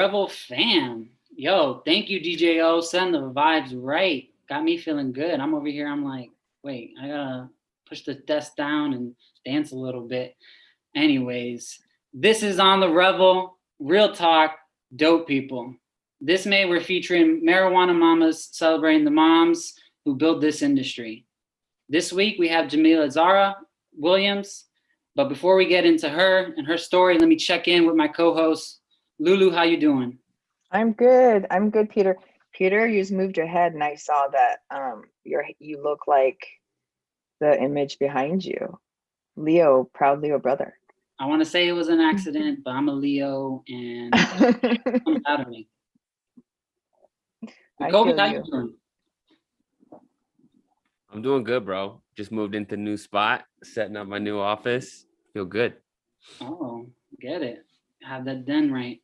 Revel fam. Yo, thank you, DJO. Send the vibes right. Got me feeling good. I'm over here. I'm like, wait, I gotta push the desk down and dance a little bit. Anyways, this is On the Revel. Real talk, dope people. This May, we're featuring marijuana mamas celebrating the moms who build this industry. This week, we have Jamela Zarha Williams. But before we get into her and her story, let me check in with my co-host, Lulu. How you doing? I'm good. Peter. Peter, you just moved your head and I saw that you look like the image behind you. Leo, proud Leo brother. I want to say it was an accident, but I'm a Leo and it comes out of me. Kobe, how you doing? I'm doing good, bro. Just moved into a new spot, setting up my new office. Feel good. Oh, get it. Have that done right.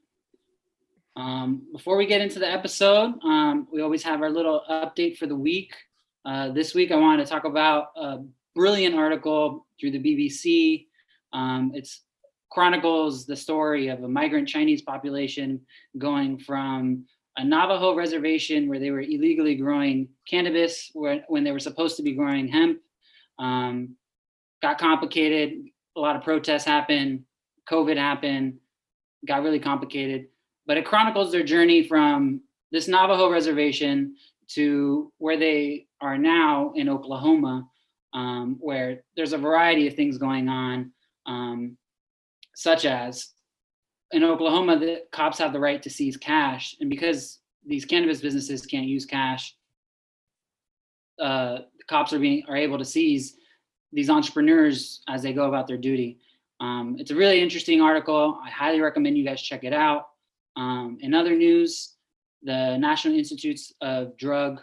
Before we get into the episode, we always have our little update for the week. This week, I wanted to talk about a brilliant article through the BBC. It chronicles the story of a migrant Chinese population going from a Navajo reservation where they were illegally growing cannabis when they were supposed to be growing hemp. Got complicated. A lot of protests happened. COVID happened. Got really complicated. But it chronicles their journey from this Navajo reservation to where they are now in Oklahoma, where there's a variety of things going on, such as in Oklahoma, the cops have the right to seize cash. And because these cannabis businesses can't use cash, the cops are able to seize these entrepreneurs as they go about their duty. It's a really interesting article. I highly recommend you guys check it out. In other news, the National Institutes of Drug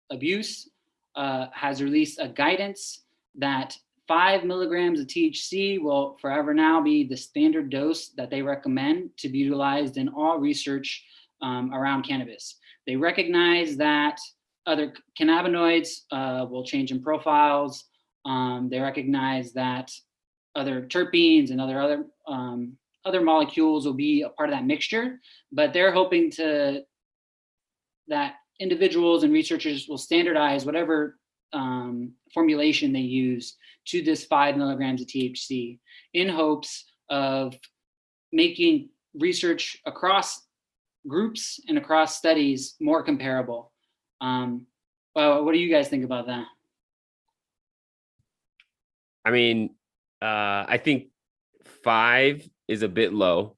Abuse has released a guidance that 5 milligrams of THC will forever now be the standard dose that they recommend to be utilized in all research around cannabis. They recognize that other cannabinoids will change in profiles. They recognize that other terpenes and other molecules will be a part of that mixture, but they're hoping that individuals and researchers will standardize whatever formulation they use to this 5 milligrams of THC in hopes of making research across groups and across studies more comparable. Well, what do you guys think about that? I mean, I think 5 is a bit low.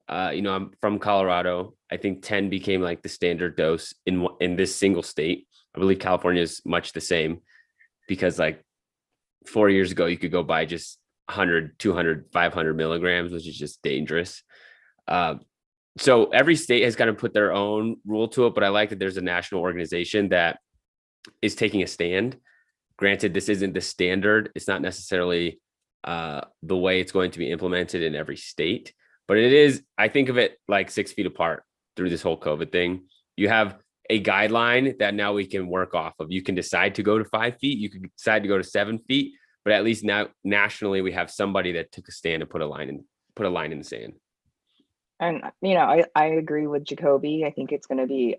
I'm from Colorado. I think 10 became like the standard dose in this single state. I believe California is much the same because like 4 years ago, you could go buy just 100, 200, 500 milligrams, which is just dangerous. So every state has kind of put their own rule to it, but I like that there's a national organization that is taking a stand. Granted, this isn't the standard. It's not necessarily the way it's going to be implemented in every state, but it is, I think of it like 6 feet apart through this whole COVID thing. You have a guideline that now we can work off of. You can decide to go to 5 feet. You can decide to go to 7 feet, but at least now nationally we have somebody that took a stand and put a line in the sand. And, I agree with Jacoby. I think it's going to be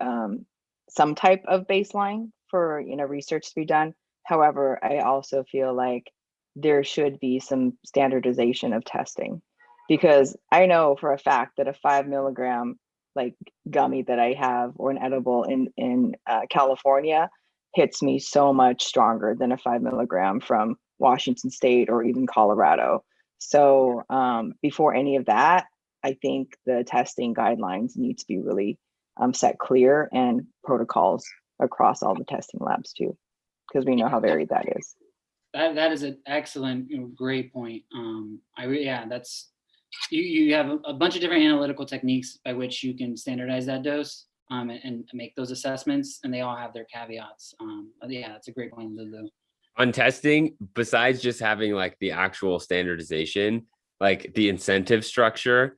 some type of baseline for, research to be done. However, I also feel like there should be some standardization of testing, because I know for a fact that a 5 milligram like gummy that I have or an edible in California hits me so much stronger than a 5 milligram from Washington State or even Colorado. So before any of that, I think the testing guidelines need to be really set clear, and protocols across all the testing labs too, because we know how varied that is. That is an excellent, great point. That's you have a bunch of different analytical techniques by which you can standardize that dose and make those assessments, and they all have their caveats. That's a great point, Lulu. On testing, besides just having like the actual standardization, like the incentive structure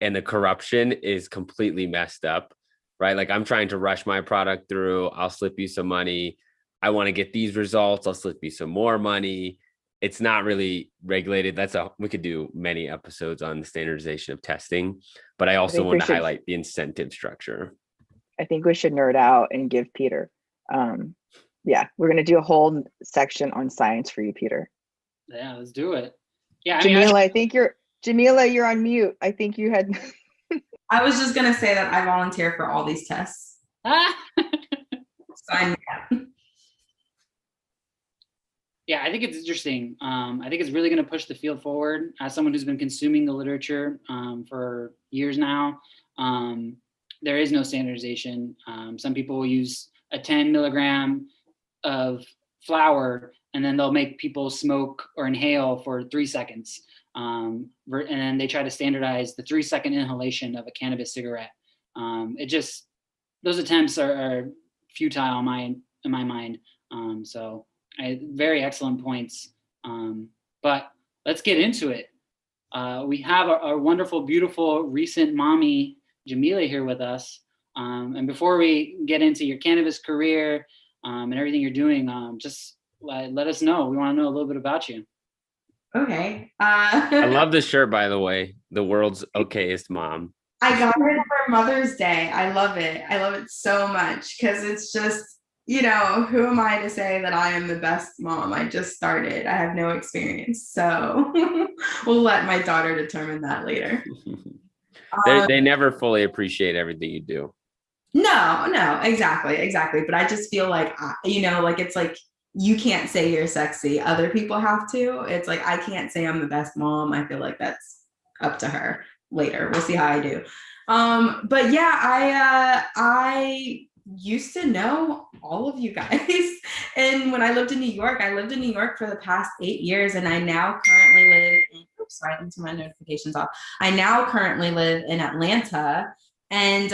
and the corruption is completely messed up, right? Like I'm trying to rush my product through. I'll slip you some money. I want to get these results. I'll slip you some more money. it's not really regulated. We could do many episodes on the standardization of testing, but I also want to highlight the incentive structure. I think we should nerd out and give Peter. Yeah, we're going to do a whole section on science for you, Peter. Yeah, let's do it. Yeah, Jamela, you're on mute. I think you had. I was just going to say that I volunteer for all these tests. Sign me up. Yeah, I think it's interesting. I think it's really going to push the field forward. As someone who's been consuming the literature for years now, there is no standardization. Some people will use a 10 milligram of flower, and then they'll make people smoke or inhale for 3 seconds. And then they try to standardize the 3-second inhalation of a cannabis cigarette. Those attempts are futile in my mind. So very excellent points. But let's get into it. We have our wonderful, beautiful, recent mommy, Jamela, here with us. And before we get into your cannabis career and everything you're doing, just let us know. We want to know a little bit about you. Okay. I love this shirt, by the way. The world's okayest mom. I got it for Mother's Day. I love it. I love it so much because it's just, who am I to say that I am the best mom? I just started. I have no experience. So we'll let my daughter determine that later. They never fully appreciate everything you do. No, exactly. But I just feel like, it's like, you can't say you're sexy. Other people have to. It's like, I can't say I'm the best mom. I feel like that's up to her later. We'll see how I do. But yeah, I used to know all of you guys. And when I lived in New York, for the past 8 years. And I now currently live in, sorry, I need to turn my notifications off. I now currently live in Atlanta. And,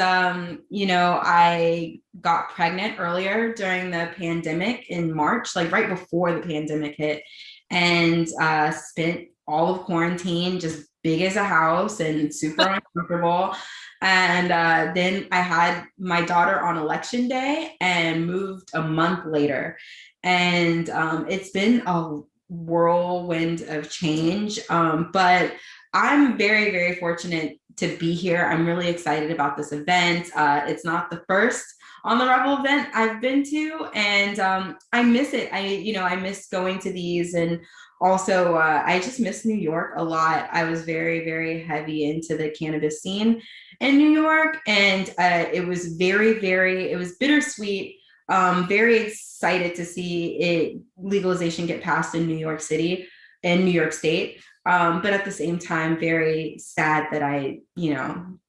I got pregnant earlier during the pandemic in March, like right before the pandemic hit, and spent all of quarantine just big as a house and super uncomfortable. And then I had my daughter on election day and moved a month later. And it's been a whirlwind of change. But I'm very, very fortunate to be here. I'm really excited about this event. It's not the first On the Revel event I've been to, and I miss it. I miss going to these, and also I just miss New York a lot. I was very, very heavy into the cannabis scene in New York, and it was it was bittersweet. Very excited to see legalization get passed in New York City and New York State. But at the same time, very sad that I,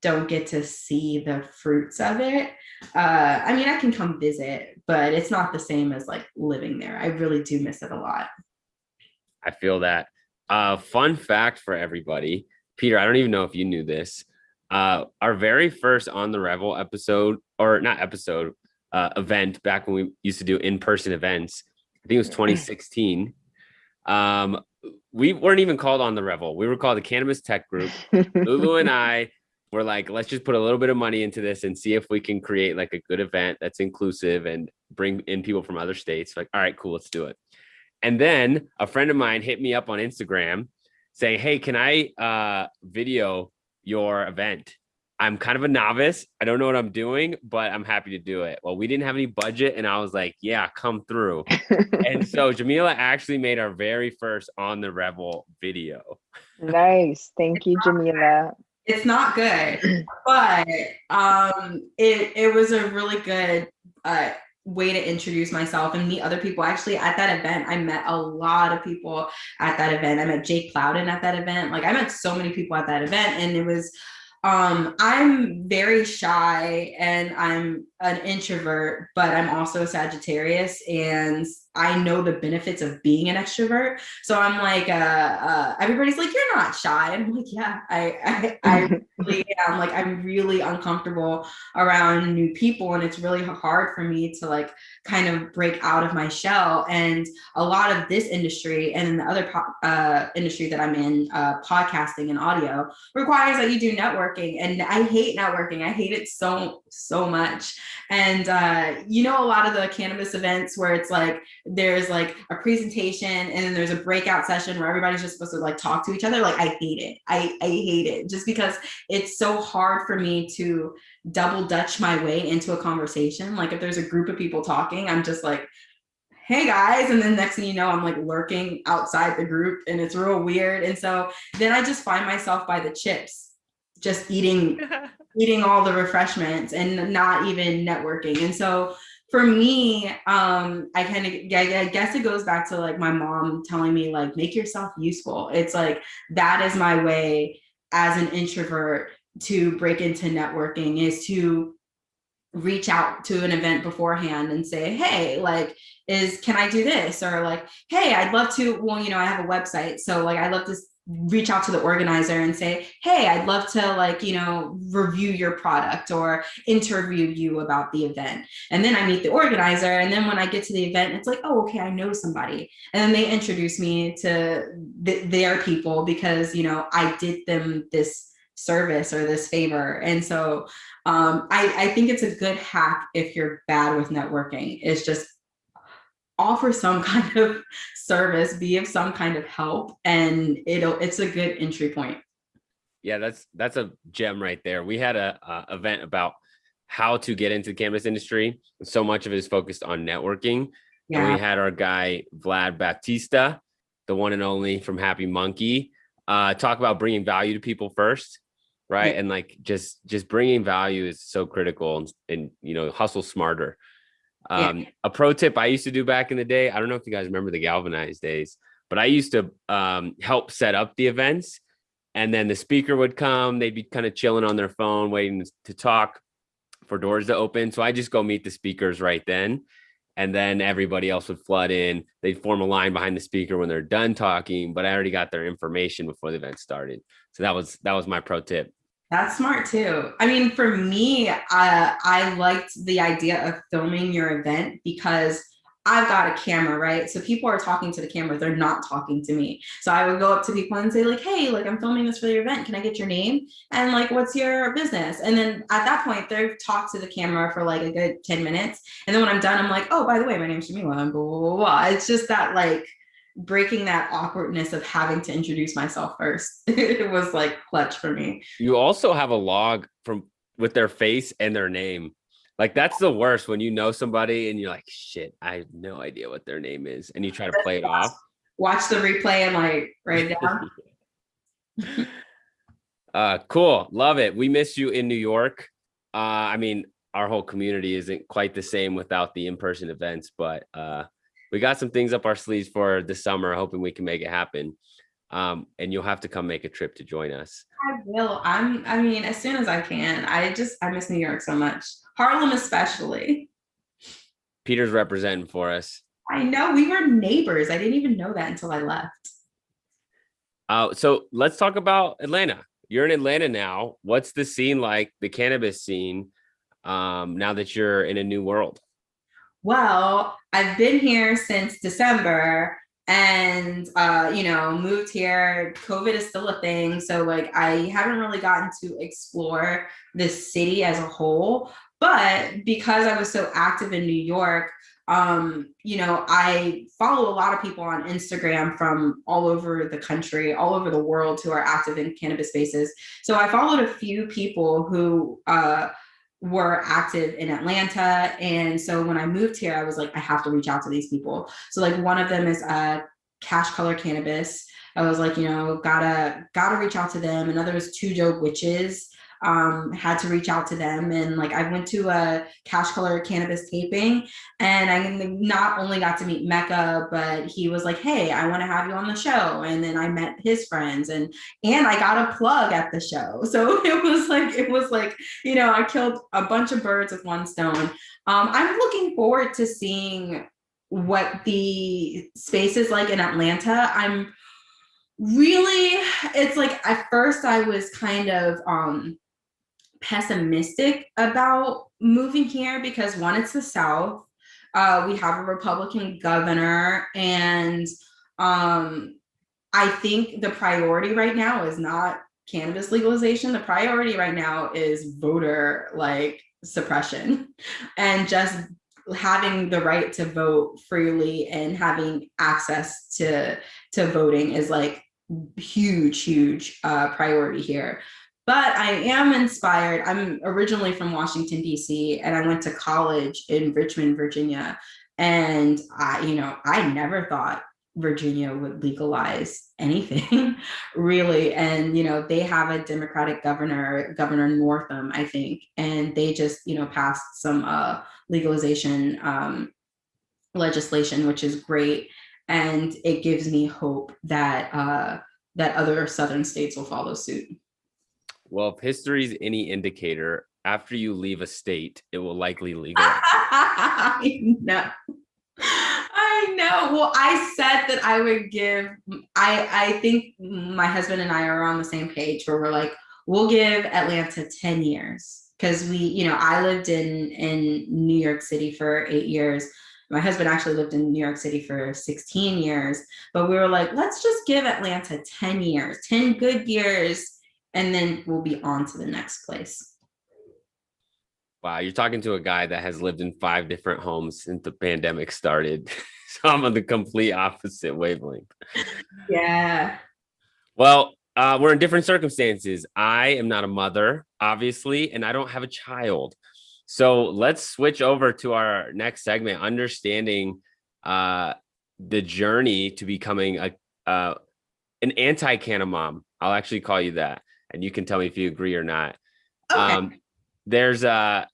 don't get to see the fruits of it. I can come visit, but it's not the same as like living there. I really do miss it a lot. I feel that. Fun fact for everybody, Peter, I don't even know if you knew this. Our very first On the Revel event back when we used to do in-person events, I think it was 2016. We weren't even called On the Revel. We were called the Cannabis Tech Group. Lulu and I were like, let's just put a little bit of money into this and see if we can create like a good event that's inclusive and bring in people from other states. Like, all right, cool, let's do it. And then a friend of mine hit me up on Instagram saying, hey, can I video your event? I'm kind of a novice. I don't know what I'm doing, but I'm happy to do it. Well, we didn't have any budget, and I was like, yeah, come through. And so Jamela actually made our very first On the Revel video. Nice. Thank you, Jamela. It's not good, but it was a really good way to introduce myself and meet other people. Actually, at that event, I met a lot of people at that event. I met Jake Plowden at that event. Like, I met so many people at that event, and it was I'm very shy and I'm an introvert, but I'm also a Sagittarius, and I know the benefits of being an extrovert. So I'm like, everybody's like, you're not shy. And I'm like, yeah, I really am. Like, I'm really uncomfortable around new people, and it's really hard for me to like kind of break out of my shell. And a lot of this industry and the other industry that I'm in, podcasting and audio, requires that you do networking. And I hate networking. I hate it so much. And, a lot of the cannabis events where it's like, there's like a presentation and then there's a breakout session where everybody's just supposed to like talk to each other. Like I hate it. I hate it just because it's so hard for me to double dutch my way into a conversation. Like if there's a group of people talking, I'm just like, hey guys, and then next thing you know, I'm like lurking outside the group and it's real weird. And so then I just find myself by the chips, just eating all the refreshments and not even networking. And so for me, I guess it goes back to like my mom telling me like, make yourself useful. It's like, that is my way as an introvert to break into networking, is to reach out to an event beforehand and say, hey, like, can I do this? Or like, hey, I'd love to, well, I have a website. So like, I'd love to reach out to the organizer and say, hey, I'd love to like, review your product or interview you about the event. And then I meet the organizer. And then when I get to the event, it's like, oh, okay, I know somebody. And then they introduce me to their people because, I did them this service or this favor. And so I think it's a good hack if you're bad with networking, is just offer some kind of service, be of some kind of help, and it's a good entry point. Yeah, that's a gem right there. We had a event about how to get into the cannabis industry. So much of it is focused on networking. Yeah. And we had our guy Vlad Baptista, the one and only from Happy Monkey, talk about bringing value to people first. Right. Yeah. And like just bringing value is so critical, and hustle smarter. A pro tip I used to do back in the day, I don't know if you guys remember the Galvanize days, but I used to help set up the events, and then the speaker would come. They'd be kind of chilling on their phone, waiting to talk for doors to open. So I just go meet the speakers right then. And then everybody else would flood in. They'd form a line behind the speaker when they're done talking, but I already got their information before the event started. So that was my pro tip. That's smart too. I mean, for me, I liked the idea of filming your event because I've got a camera, right? So people are talking to the camera. They're not talking to me. So I would go up to people and say like, hey, like I'm filming this for your event. Can I get your name? And like, what's your business? And then at that point, they've talked to the camera for like a good 10 minutes. And then when I'm done, I'm like, oh, by the way, my name's Jamela, and blah, blah, blah, blah. It's just that like breaking that awkwardness of having to introduce myself first. It was like clutch for me. You also have a log with their face and their name. Like that's the worst, when you know somebody and you're like, shit, I have no idea what their name is. And you try to play it off. Watch the replay and like write it down. Cool. Love it. We miss you in New York. I mean, our whole community isn't quite the same without the in-person events, but we got some things up our sleeves for the summer, hoping we can make it happen. And you'll have to come make a trip to join us. I will. I mean, as soon as I can. I miss New York so much. Harlem especially. Peter's representing for us. I know, we were neighbors. I didn't even know that until I left. So let's talk about Atlanta. You're in Atlanta now. What's the scene like, the cannabis scene, now that you're in a new world? Well, I've been here since December and, moved here. COVID is still a thing. So like, I haven't really gotten to explore the city as a whole, but because I was so active in New York, I follow a lot of people on Instagram from all over the country, all over the world, who are active in cannabis spaces. So I followed a few people who, were active in Atlanta. And so when I moved here, I was like, I have to reach out to these people. So like one of them is Cash Color Cannabis. I was like, gotta reach out to them. Another is Two Dope Witches. Had to reach out to them. And like, I went to a Cash Color Cannabis taping, and I not only got to meet Mecca, but he was like, hey, I want to have you on the show. And then I met his friends and I got a plug at the show. So it was like, I killed a bunch of birds with one stone. I'm looking forward to seeing what the space is like in Atlanta. It's like, at first I was kind of, pessimistic about moving here because one, it's the South. We have a Republican governor, and I think the priority right now is not cannabis legalization. The priority right now is voter like suppression and just having the right to vote freely and having access to voting is like huge priority here. But I am inspired. I'm originally from Washington, D.C., and I went to college in Richmond, Virginia. And I never thought Virginia would legalize anything really. And, they have a Democratic governor, Governor Northam, I think, and they just, passed some legalization legislation, which is great. And it gives me hope that that other Southern states will follow suit. Well, if history is any indicator, after you leave a state, it will likely legalize. I know. Well, I said that I would give, I think my husband and I are on the same page where we're like, we'll give Atlanta 10 years. Because I lived in New York City for 8 years. My husband actually lived in New York City for 16 years. But we were like, let's just give Atlanta 10 years, 10 good years. And then we'll be on to the next place. Wow, you're talking to a guy that has lived in 5 different homes since the pandemic started. So I'm on the complete opposite wavelength. Yeah. Well, we're in different circumstances. I am not a mother, obviously, and I don't have a child. So let's switch over to our next segment, understanding the journey to becoming an anti-Canna-Mom. I'll actually call you that. And you can tell me if you agree or not. Okay. There's a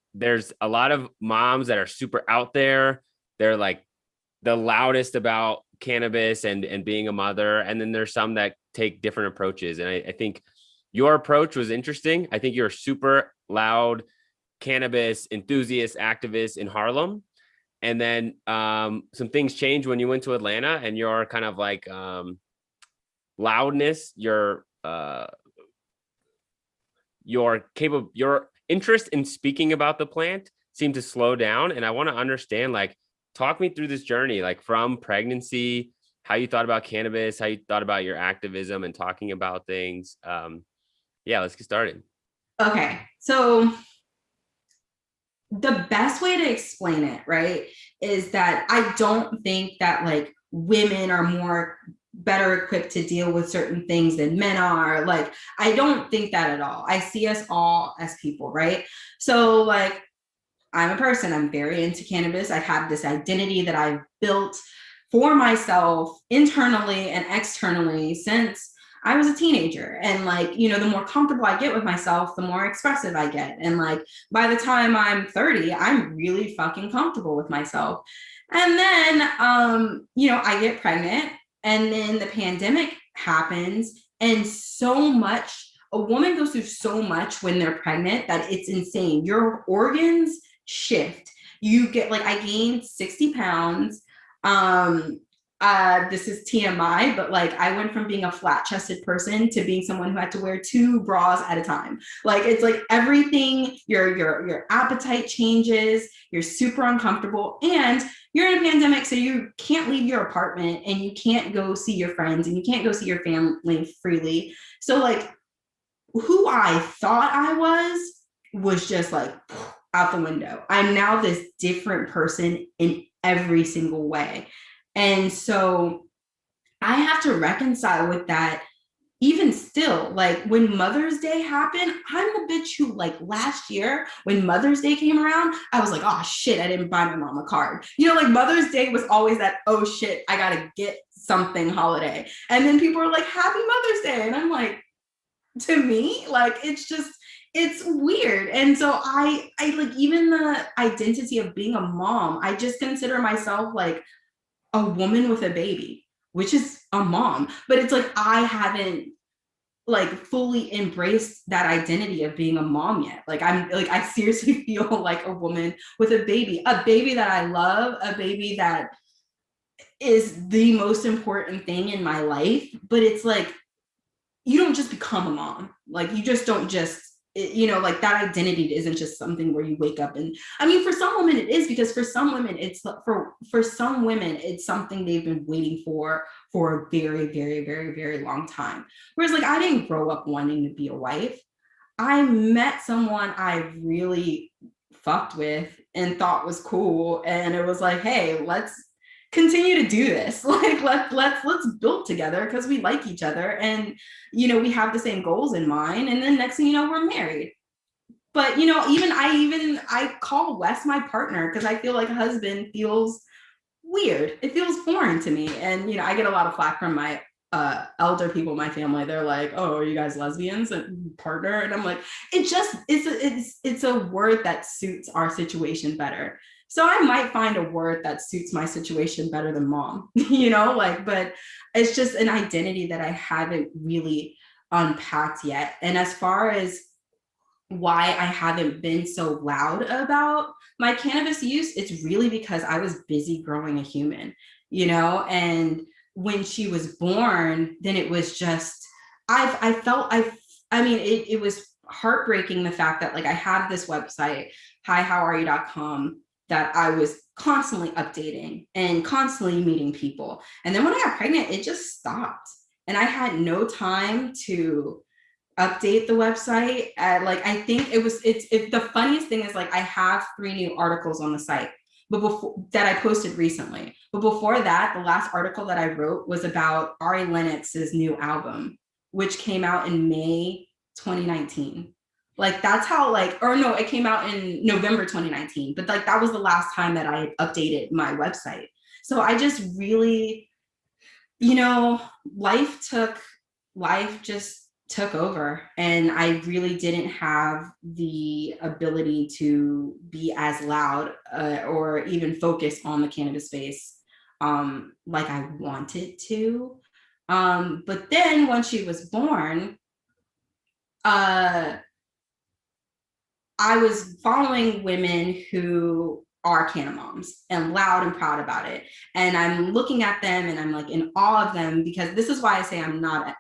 lot of moms that are super out there. They're like the loudest about cannabis and being a mother. And then there's some that take different approaches. And I think your approach was interesting. I think you're a super loud cannabis enthusiast, activist in Harlem. And then some things changed when you went to Atlanta, and your kind of like loudness, your interest in speaking about the plant seemed to slow down. And I want to understand, like, talk me through this journey, like from pregnancy, how you thought about cannabis, how you thought about your activism and talking about things. Yeah, let's get started. Okay. So the best way to explain it, right, is that I don't think that like women are better equipped to deal with certain things than men are. Like, I don't think that at all. I see us all as people, right? So like, I'm a person, I'm very into cannabis. I have this identity that I've built for myself internally and externally since I was a teenager. And like, the more comfortable I get with myself, the more expressive I get. And like, by the time I'm 30, I'm really fucking comfortable with myself. And then, I get pregnant, and then the pandemic happens. And a woman goes through so much when they're pregnant that it's insane. Your organs shift. You get like, I gained 60 pounds. This is TMI, but like, I went from being a flat-chested person to being someone who had to wear 2 bras at a time. Like, it's like everything, your appetite changes, you're super uncomfortable, and you're in a pandemic, so you can't leave your apartment, and you can't go see your friends, and you can't go see your family freely. So like, who I thought I was just like out the window. I'm now this different person in every single way. And so I have to reconcile with that. Even still, like when Mother's Day happened, I'm the bitch who like last year when Mother's Day came around, I was like, oh shit, I didn't buy my mom a card. Like Mother's Day was always that, oh shit, I gotta get something holiday. And then people are like, happy Mother's Day. And I'm like, to me, like, it's weird. And so I like, even the identity of being a mom, I just consider myself like a woman with a baby, which is a mom. But it's like, I haven't like fully embraced that identity of being a mom yet. Like, I seriously feel like a woman with a baby that I love, a baby that is the most important thing in my life. But it's like, you don't just become a mom. Like, you just don't just, like that identity isn't just something where you wake up and, I mean, for some women it is, because for some women for some women, it's something they've been waiting for a very, very, very, very long time. Whereas like, I didn't grow up wanting to be a wife. I met someone I really fucked with and thought was cool. And it was like, hey, let's continue to do this. Like, let's build together because we like each other. And, you know, we have the same goals in mind. And then next thing you know, we're married. But, you know, I call Wes my partner because I feel like a husband feels weird. It feels foreign to me. And, you know, I get a lot of flack from my elder people in my family. They're like, oh, are you guys lesbians and partner? And I'm like, it's a word that suits our situation better. So I might find a word that suits my situation better than mom, you know, like, but it's just an identity that I haven't really unpacked yet. And as far as why I haven't been so loud about my cannabis use, it's really because I was busy growing a human, you know, and when she was born, then it was just, it was heartbreaking, the fact that like I have this website, hihowareyou.com, that I was constantly updating and constantly meeting people. And then when I got pregnant, it just stopped. And I had no time to update the website. I think the funniest thing is like I have 3 new articles on the site, but before that I posted recently. But before that, the last article that I wrote was about Ari Lennox's new album, which came out in May 2019. Like that's how it came out in November 2019, but like that was the last time that I updated my website. So I just really, you know, life just took over, and I really didn't have the ability to be as loud or even focus on the cannabis space like I wanted to. But then when she was born, I was following women who are Canna-Moms and loud and proud about it. And I'm looking at them and I'm like in awe of them, because this is why I say I'm not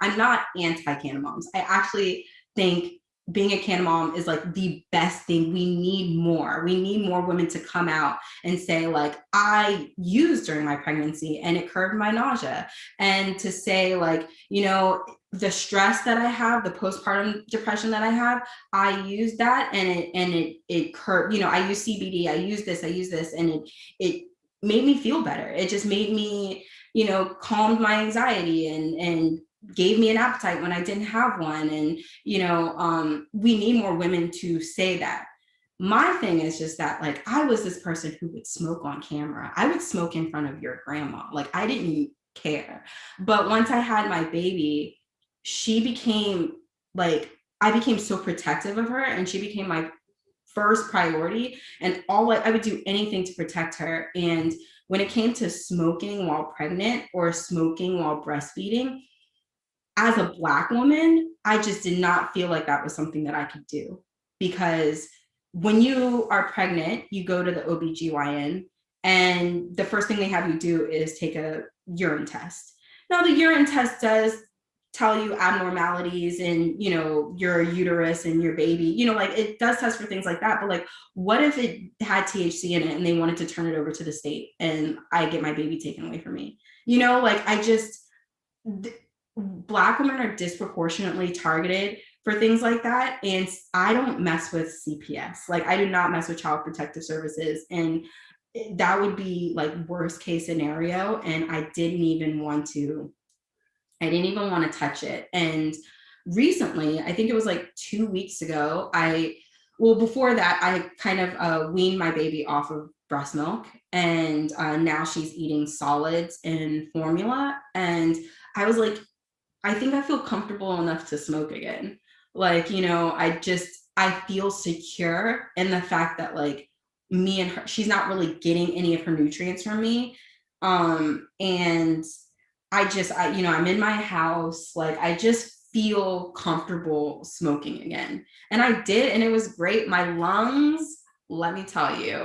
anti-Canna-Moms. I actually think being a Canna-Mom is like the best thing. We need more women to come out and say like, I used during my pregnancy and it curbed my nausea. And to say like, you know, the stress that I have, the postpartum depression that I have, I use that and it curbed, you know, I use CBD, I use this, and it made me feel better. It just made me, you know, calmed my anxiety and gave me an appetite when I didn't have one. And, you know, we need more women to say that. My thing is just that, like, I was this person who would smoke on camera. I would smoke in front of your grandma. Like, I didn't care. But once I had my baby, I became so protective of her, and she became my first priority. And I would do anything to protect her. And when it came to smoking while pregnant or smoking while breastfeeding, as a Black woman, I just did not feel like that was something that I could do. Because when you are pregnant, you go to the OBGYN, and the first thing they have you do is take a urine test. Now, the urine test does tell you abnormalities in, you know, your uterus and your baby, you know, like it does test for things like that. But like, what if it had THC in it and they wanted to turn it over to the state and I get my baby taken away from me? You know, like Black women are disproportionately targeted for things like that. And I don't mess with CPS. Like, I do not mess with Child Protective Services. And that would be like worst case scenario. And I didn't even want to touch it. And recently, I think it was like 2 weeks ago, before that, I kind of weaned my baby off of breast milk. And now she's eating solids and formula. And I was like, I think I feel comfortable enough to smoke again. Like, you know, I feel secure in the fact that like me and her, she's not really getting any of her nutrients from me. And I'm in my house, like I just feel comfortable smoking again. And I did, and it was great. My lungs, let me tell you,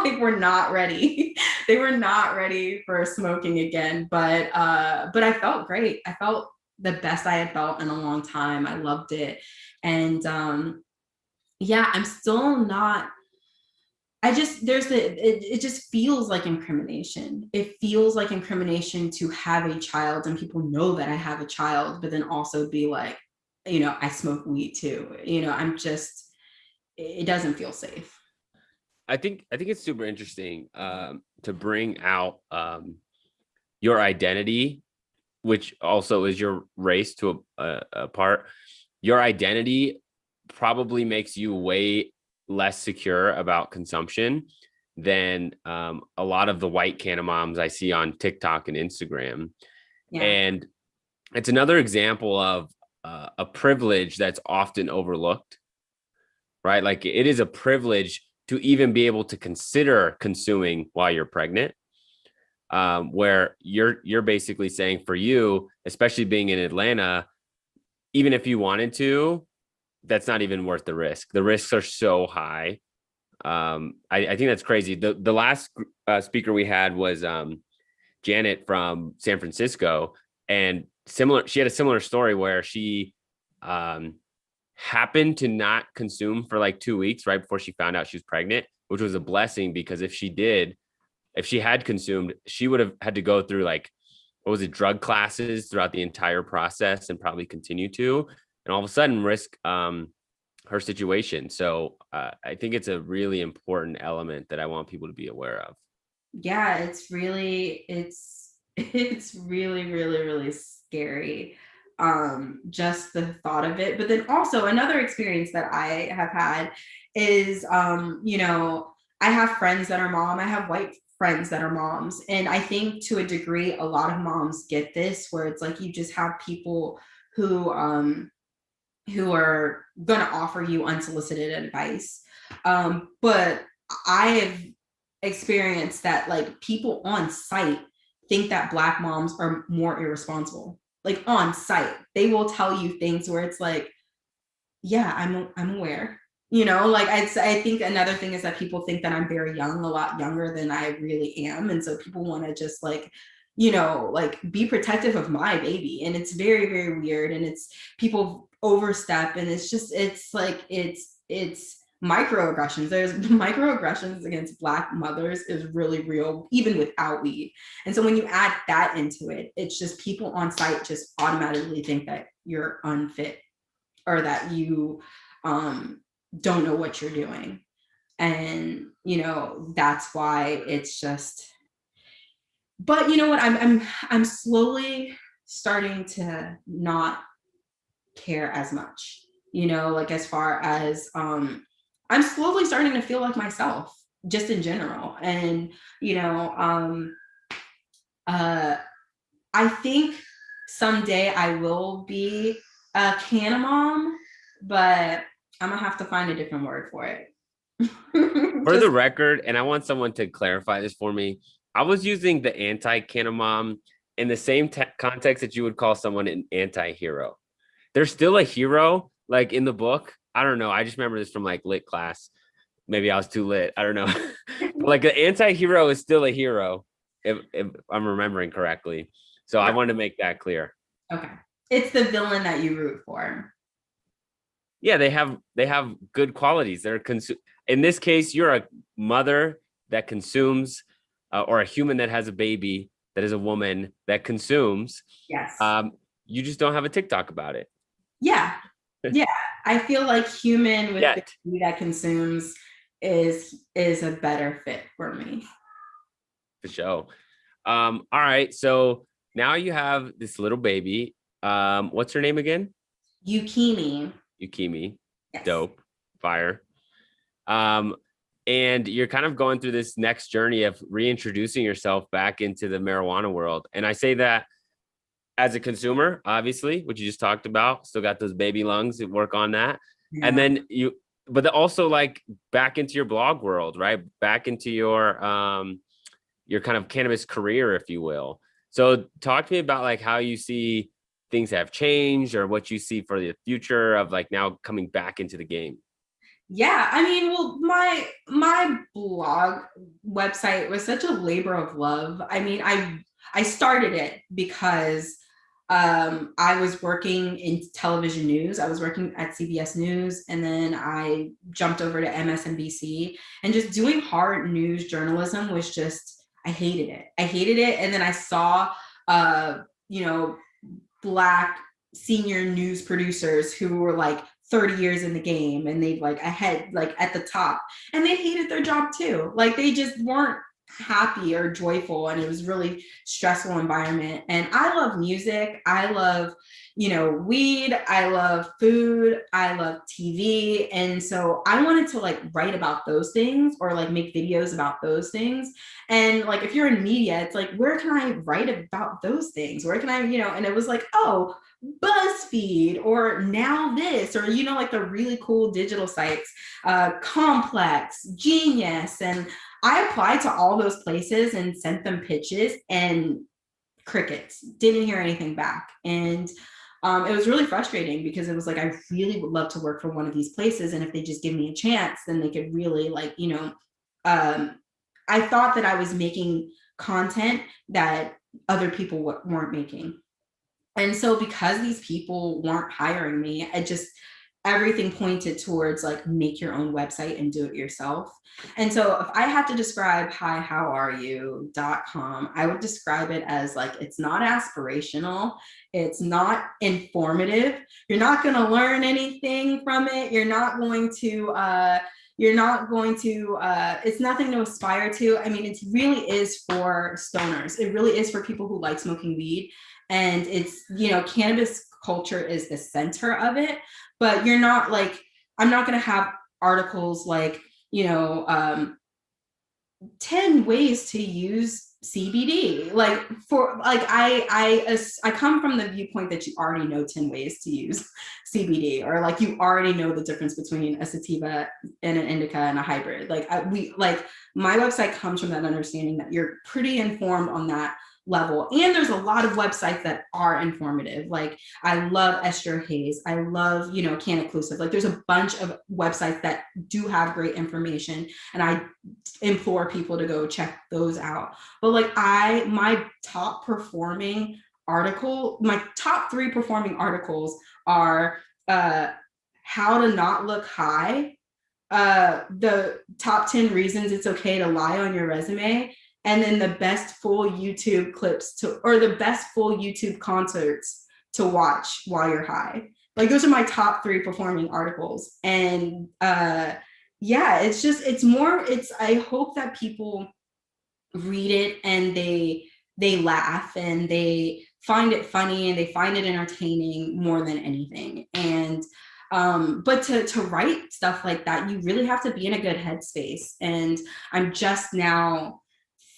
like were not ready. They were not ready for smoking again, but I felt great. I felt the best I had felt in a long time. I loved it. And I'm still not, it just feels like incrimination. It feels like incrimination to have a child and people know that I have a child, but then also be like, you know, I smoke weed too. You know, it doesn't feel safe. I think it's super interesting to bring out your identity, which also is your race to a part. Your identity probably makes you way less secure about consumption than a lot of the white Canna-Moms I see on TikTok and Instagram. Yeah. And it's another example of a privilege that's often overlooked, right? Like it is a privilege to even be able to consider consuming while you're pregnant, where you're basically saying for you, especially being in Atlanta, even if you wanted to, that's not even worth the risk. The risks are so high. I think that's crazy. The last speaker we had was Janet from San Francisco, and she had a similar story where she happened to not consume for like 2 weeks right before she found out she was pregnant, which was a blessing, because if she had consumed, she would have had to go through like, what was it, drug classes throughout the entire process and probably continue to, and all of a sudden risk her situation. So I think it's a really important element that I want people to be aware of. Yeah, it's really really scary, just the thought of it. But then also another experience that I have had is I have friends that are mom, I have white friends that are moms, and I think to a degree a lot of moms get this, where it's like you just have people who are going to offer you unsolicited advice, but I have experienced that like people on site think that Black moms are more irresponsible. Like on site, they will tell you things where it's like, yeah, I'm aware. Like I think another thing is that people think that I'm very young, a lot younger than I really am. And so people want to just like, like be protective of my baby. And it's very, very weird. And it's people overstep, and it's microaggressions. There's microaggressions against Black mothers is really real, even without weed. And so when you add that into it, it's just people on site just automatically think that you're unfit, or that you don't know what you're doing. And that's why it's just, but you know what, I'm slowly starting to not care as much, like as far as I'm slowly starting to feel like myself just in general. And I think someday I will be a Canna-Mom, but I'm gonna have to find a different word for it. For the record, and I want someone to clarify this for me, I was using the anti-Canna-Mom in the same context that you would call someone an anti-hero. They're still a hero, like in the book. I don't know. I just remember this from like lit class. Maybe I was too lit. I don't know. Like an anti-hero is still a hero, if I'm remembering correctly. So I wanted to make that clear. Okay. It's the villain that you root for. Yeah, they have good qualities. They're in this case, you're a mother that consumes, or a human that has a baby that is a woman that consumes. Yes. You just don't have a TikTok about it. Yeah. Yeah. I feel like human with baby that consumes is a better fit for me. For sure. All right. So now you have this little baby. What's her name again? Yukimi. Yes. Dope. Fire. And you're kind of going through this next journey of reintroducing yourself back into the marijuana world. And I say that as a consumer, obviously, which you just talked about, still got those baby lungs that work on that. Yeah. And then but also like back into your blog world, right? Back into your kind of cannabis career, if you will. So talk to me about like how you see things have changed, or what you see for the future of like now coming back into the game. Yeah, I mean, well, my blog website was such a labor of love. I mean, I started it because I was working in television news. I was working at CBS News, and then I jumped over to MSNBC, and just doing hard news journalism was just, I hated it. And then I saw, Black senior news producers who were like 30 years in the game and they've like ahead, like at the top, and they hated their job too. Like they just weren't happy or joyful, and it was really stressful environment. And I love music, I love, you know, weed, I love food, I love TV, and so I wanted to like write about those things or like make videos about those things. And like if you're in media, it's like, where can I write about those things, where can I, you know? And it was like, oh, BuzzFeed or Now This, or, you know, like the really cool digital sites, Complex, Genius. And I applied to all those places and sent them pitches, and crickets, didn't hear anything back. And it was really frustrating because it was like, I really would love to work for one of these places. And if they just give me a chance, then they could really like, you know, I thought that I was making content that other people weren't making. And so because these people weren't hiring me, everything pointed towards like, make your own website and do it yourself. And so if I had to describe hihowareyou.com, I would describe it as like, it's not aspirational. It's not informative. You're not going to learn anything from it. It's nothing to aspire to. I mean, it really is for stoners. It really is for people who like smoking weed. And it's, you know, cannabis culture is the center of it, but you're not like, I'm not going to have articles like, you know, 10 ways to use CBD. Like for like, I come from the viewpoint that you already know 10 ways to use CBD, or like you already know the difference between a sativa and an indica and a hybrid. Like my website comes from that understanding that you're pretty informed on that level. And there's a lot of websites that are informative. Like I love Esther Hayes. I love, you know, Can-Inclusive. Like there's a bunch of websites that do have great information, and I implore people to go check those out. But like my top 3 performing articles are how to not look high, the top 10 reasons it's okay to lie on your resume, and then the best full YouTube the best full YouTube concerts to watch while you're high. Like those are my top 3 performing articles. And I hope that people read it and they laugh and they find it funny and they find it entertaining more than anything. And but to write stuff like that, you really have to be in a good headspace. And I'm just now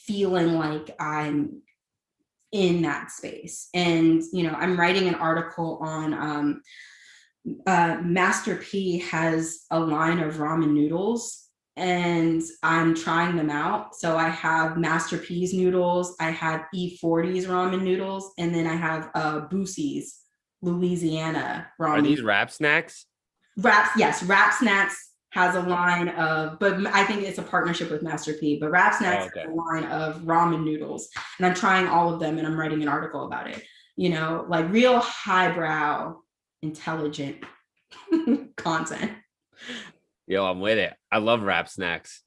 feeling like I'm in that space. And, you know, I'm writing an article on Master P has a line of ramen noodles, and I'm trying them out. So I have Master P's noodles, I have E40's ramen noodles, and then I have Boosie's Louisiana ramen. Are these wrap snacks? Yes, Wrap Snacks has a line of, but I think it's a partnership with Master P, but Wrap Snacks has a line of ramen noodles, and I'm trying all of them, and I'm writing an article about it. You know, like real highbrow, intelligent content. Yo, I'm with it. I love wrap snacks.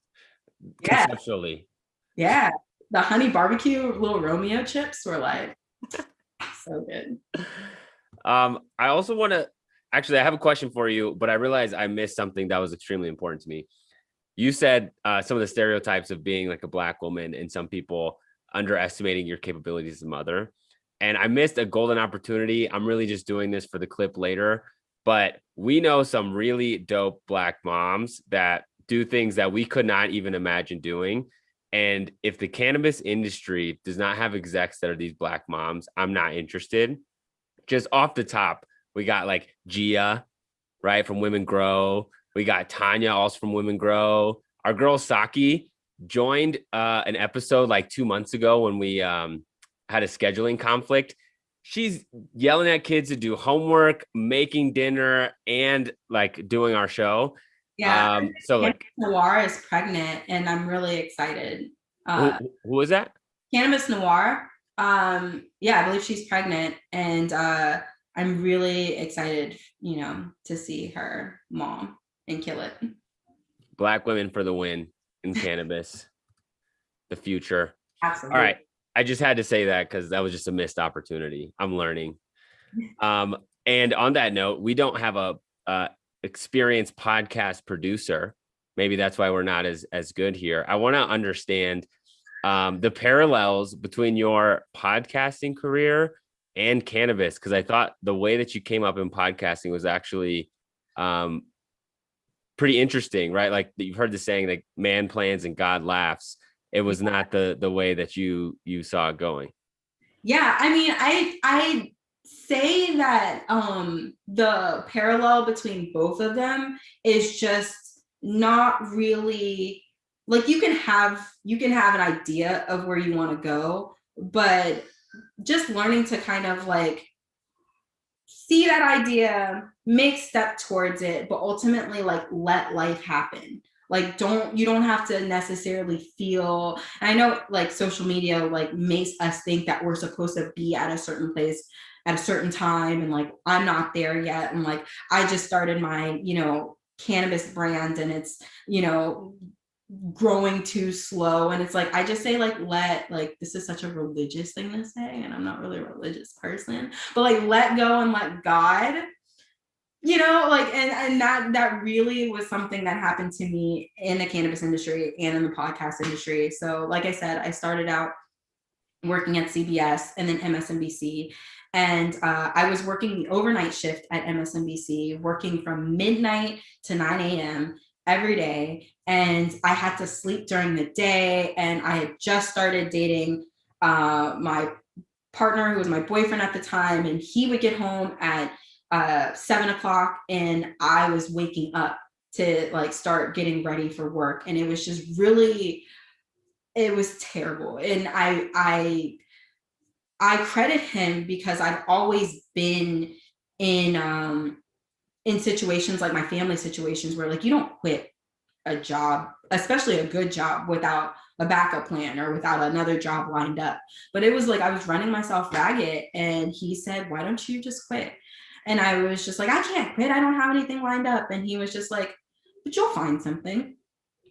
Yeah. Conceptually. Yeah. The honey barbecue little Romeo chips were like so good. I also want to actually, I have a question for you, but I realized I missed something that was extremely important to me. You said some of the stereotypes of being like a Black woman and some people underestimating your capabilities as a mother. And I missed a golden opportunity. I'm really just doing this for the clip later, but we know some really dope Black moms that do things that we could not even imagine doing. And if the cannabis industry does not have execs that are these Black moms, I'm not interested. Just off the top, we got like Gia, right, from Women Grow. We got Tanya, also from Women Grow. Our girl Saki joined an episode like 2 months ago when we had a scheduling conflict. She's yelling at kids to do homework, making dinner, and like doing our show. Yeah. So like Noir is pregnant, and I'm really excited. Who is that? Cannabis Noir. Yeah, I believe she's pregnant, and I'm really excited, you know, to see her mom and kill it. Black women for the win in cannabis. The future. Absolutely. All right. I just had to say that because that was just a missed opportunity. I'm learning. And on that note, we don't have experienced podcast producer, maybe that's why we're not as good here. I want to understand the parallels between your podcasting career and cannabis, because I thought the way that you came up in podcasting was actually pretty interesting, right? Like you've heard the saying, like man plans and God laughs. It was not the way that you saw it going. Yeah, I mean, I say that the parallel between both of them is just not really, like you can have an idea of where you want to go, but just learning to kind of like see that idea, make step towards it, but ultimately like let life happen. Like you don't have to necessarily feel, and I know like social media like makes us think that we're supposed to be at a certain place at a certain time, and like I'm not there yet, and like I just started my, you know, cannabis brand and it's, you know, growing too slow. And it's like, I just say like, this is such a religious thing to say, and I'm not really a religious person, but like let go and let God, you know, like, and that really was something that happened to me in the cannabis industry and in the podcast industry. So like I said, I started out working at CBS and then MSNBC. And I was working the overnight shift at MSNBC, working from midnight to 9 a.m. every day. And I had to sleep during the day. And I had just started dating my partner, who was my boyfriend at the time. And he would get home at 7 o'clock, and I was waking up to like start getting ready for work. And it was just really, it was terrible. And I credit him because I've always been in situations like my family situations where like you don't quit a job, especially a good job, without a backup plan or without another job lined up. But it was like I was running myself ragged, and he said, "Why don't you just quit?" And I was just like, "I can't quit. I don't have anything lined up." And he was just like, "But you'll find something."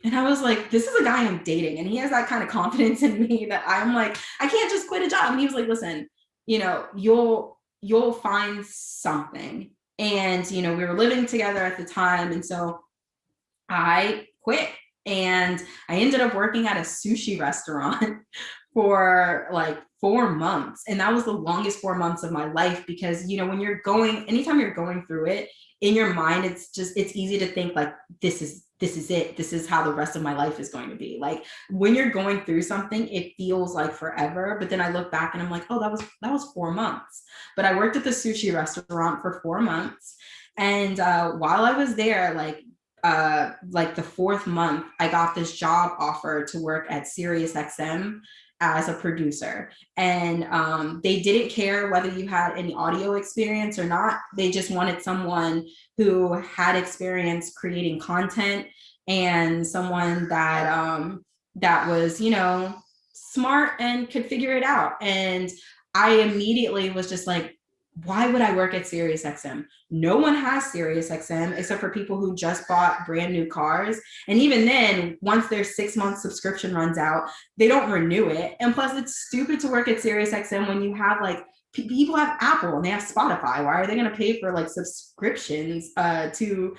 And I was like, this is a guy I'm dating, and he has that kind of confidence in me that I'm like, I can't just quit a job. And he was like, "Listen, you know, you'll find something." And, you know, we were living together at the time. And so I quit, and I ended up working at a sushi restaurant for like 4 months. And that was the longest 4 months of my life, because, you know, when you're anytime you're going through it in your mind, it's easy to think like, this is it. This is how the rest of my life is going to be. Like when you're going through something, it feels like forever. But then I look back and I'm like, oh, that was 4 months. But I worked at the sushi restaurant for 4 months. And while I was there, like the 4th month, I got this job offer to work at SiriusXM as a producer. And they didn't care whether you had any audio experience or not. They just wanted someone who had experience creating content, and someone that was, you know, smart and could figure it out. And I immediately was just like, why would I work at SiriusXM? No one has SiriusXM except for people who just bought brand new cars. And even then, once their 6-month subscription runs out, they don't renew it. And plus, it's stupid to work at SiriusXM when you have like, people have Apple and they have Spotify. Why are they going to pay for like subscriptions to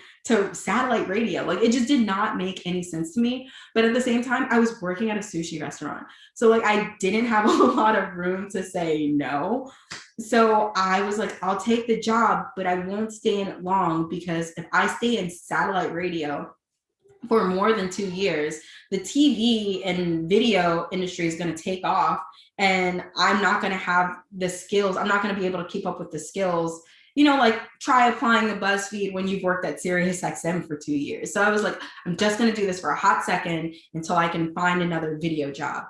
satellite radio? Like it just did not make any sense to me. But at the same time, I was working at a sushi restaurant. So like I didn't have a lot of room to say no. So I was like, I'll take the job, but I won't stay in it long, because if I stay in satellite radio for more than 2 years, the TV and video industry is going to take off, and I'm not going to have the skills. I'm not going to be able to keep up with the skills. You know, like try applying the BuzzFeed when you've worked at SiriusXM for 2 years. So I was like, I'm just going to do this for a hot second until I can find another video job.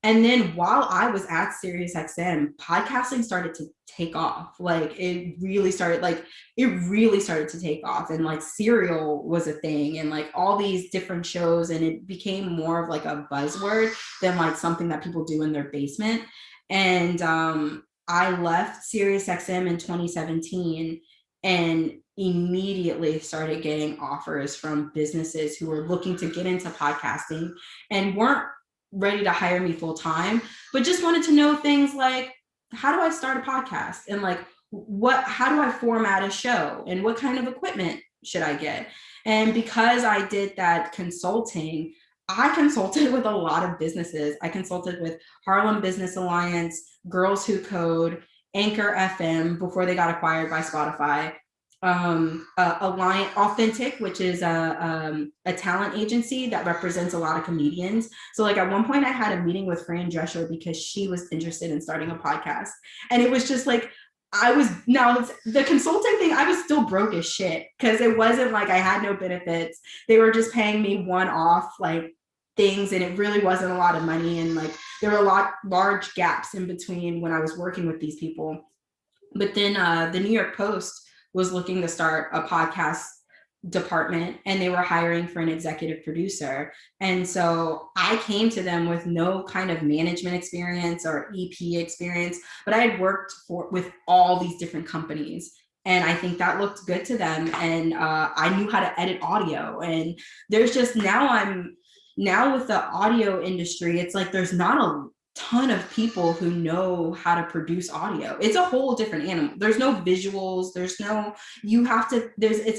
And then while I was at SiriusXM, podcasting started to take off. Like it really started to take off. And like Serial was a thing, and like all these different shows, and it became more of like a buzzword than like something that people do in their basement. And I left SiriusXM in 2017 and immediately started getting offers from businesses who were looking to get into podcasting and weren't ready to hire me full time, but just wanted to know things like, how do I start a podcast? And like, how do I format a show? And what kind of equipment should I get? And because I did that consulting, I consulted with a lot of businesses. I consulted with Harlem Business Alliance, Girls Who Code, Anchor FM before they got acquired by Spotify, Alliant Authentic, which is a talent agency that represents a lot of comedians. So like at one point I had a meeting with Fran Drescher because she was interested in starting a podcast. And it was just like, the consulting thing, I was still broke as shit because it wasn't like I had no benefits. They were just paying me one-off like things, and it really wasn't a lot of money. And like there were large gaps in between when I was working with these people. But then the New York Post was looking to start a podcast department, and they were hiring for an executive producer. And so I came to them with no kind of management experience or EP experience, but I had worked with all these different companies. And I think that looked good to them. And I knew how to edit audio. And there's just now with the audio industry, it's like there's not a ton of people who know how to produce audio. It's a whole different animal. There's no visuals. It's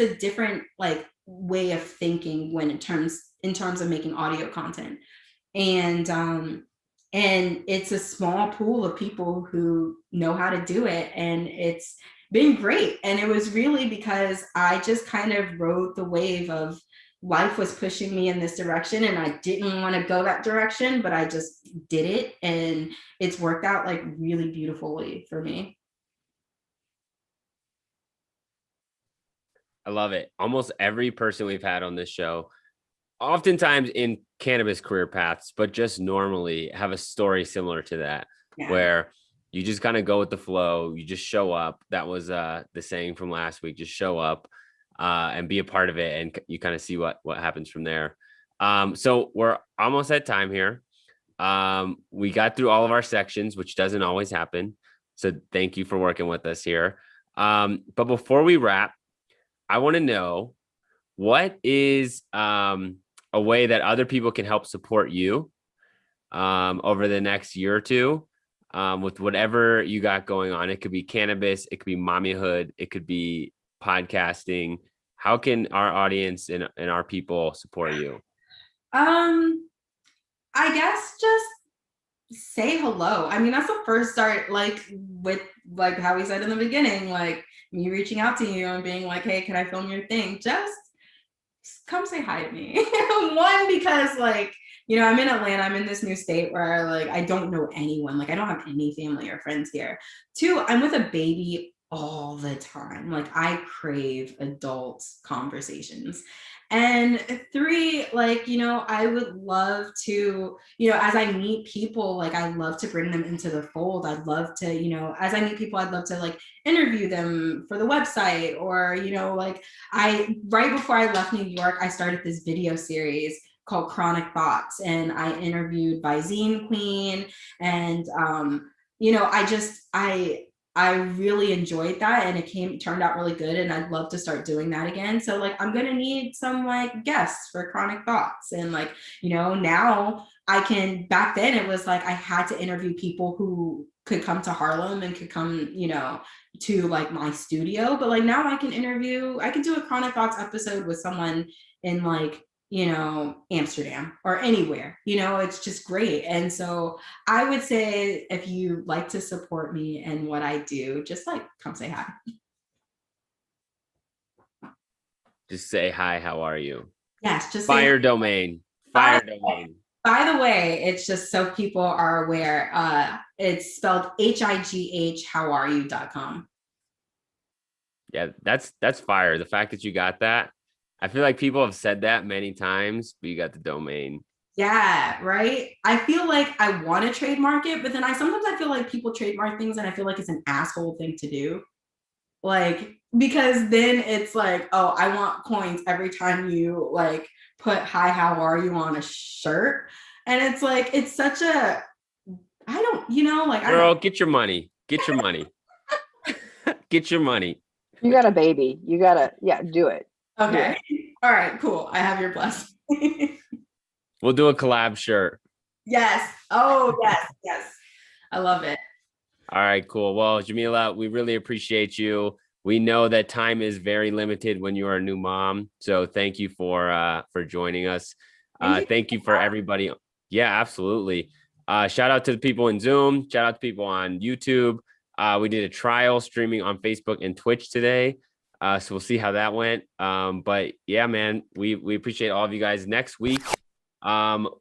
a different like way of thinking when in terms of making audio content. And it's a small pool of people who know how to do it. And it's been great. And it was really because I just kind of rode the wave of life was pushing me in this direction, and I didn't want to go that direction, but I just did it, and it's worked out like really beautifully for me. I love it. Almost every person we've had on this show, oftentimes in cannabis career paths, but just normally have a story similar to that, where you just kind of go with the flow. You just show up. That was the saying from last week, just show up. And be a part of it, and you kind of see what happens from there. So we're almost at time here. We got through all of our sections, which doesn't always happen. So thank you for working with us here. But before we wrap, I want to know, what is a way that other people can help support you over the next year or two with whatever you got going on? It could be cannabis, it could be mommyhood, it could be podcasting. How can our audience and our people support you? I guess just say hello. I mean, that's the first start, like with like how we said in the beginning, like me reaching out to you and being like, hey, can I film your thing? Just come say hi to me. One, because like, you know, I'm in Atlanta, I'm in this new state where like I don't know anyone, like I don't have any family or friends here. Two, I'm with a baby all the time. Like I crave adult conversations. And three, like, you know, I would love to, you know, as I meet people, like I love to bring them into the fold. I'd love to, you know, as I meet people, I'd love to like interview them for the website, or, you know, like right before I left New York, I started this video series called Chronic Thoughts, and I interviewed by Zine Queen, and you know, I really enjoyed that, and it turned out really good, and I'd love to start doing that again. So like I'm gonna need some like guests for Chronic Thoughts, and like, you know, now I can. Back then it was like I had to interview people who could come to Harlem and could come, you know, to like my studio, but like now I can do a Chronic Thoughts episode with someone in like, you know, Amsterdam or anywhere, you know, it's just great. And so I would say, if you like to support me and what I do, just like come say hi. Just say hi, how are you? Yes, just Fire say domain. Domain. By the way, it's just so people are aware, it's spelled HIGH howareyou.com. Yeah, that's fire. The fact that you got that, I feel like people have said that many times, but you got the domain. Yeah, right. I feel like I want to trademark it, but then sometimes I feel like people trademark things and I feel like it's an asshole thing to do. Like, because then it's like, oh, I want coins every time you like put hi, how are you on a shirt. And it's like, it's such a, I don't, you know, like, girl, get your money. Get your money. Get your money. You got a baby. You gotta, do it. Okay. All right, cool. I have your blessing. We'll do a collab shirt. Yes. Oh, yes. I love it. All right, cool. Well, Jamela, we really appreciate you. we know that time is very limited when you are a new mom. So thank you for joining us. Thank you for everybody. Yeah, absolutely. Shout out to the people in Zoom. Shout out to people on YouTube. We did a trial streaming on Facebook and Twitch today. So we'll see how that went. But yeah, man, we appreciate all of you guys. Next week,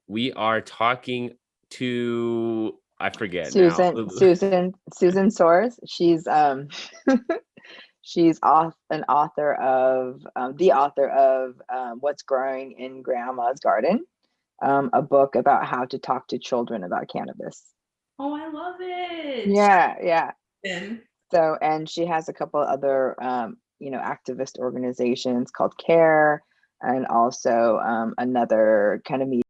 we are talking to, I forget now. Susan Soares. She's she's the author of What's Growing in Grandma's Garden, a book about how to talk to children about cannabis. Oh, I love it. Yeah. So, and she has a couple other activist organizations called CARE, and also another kind of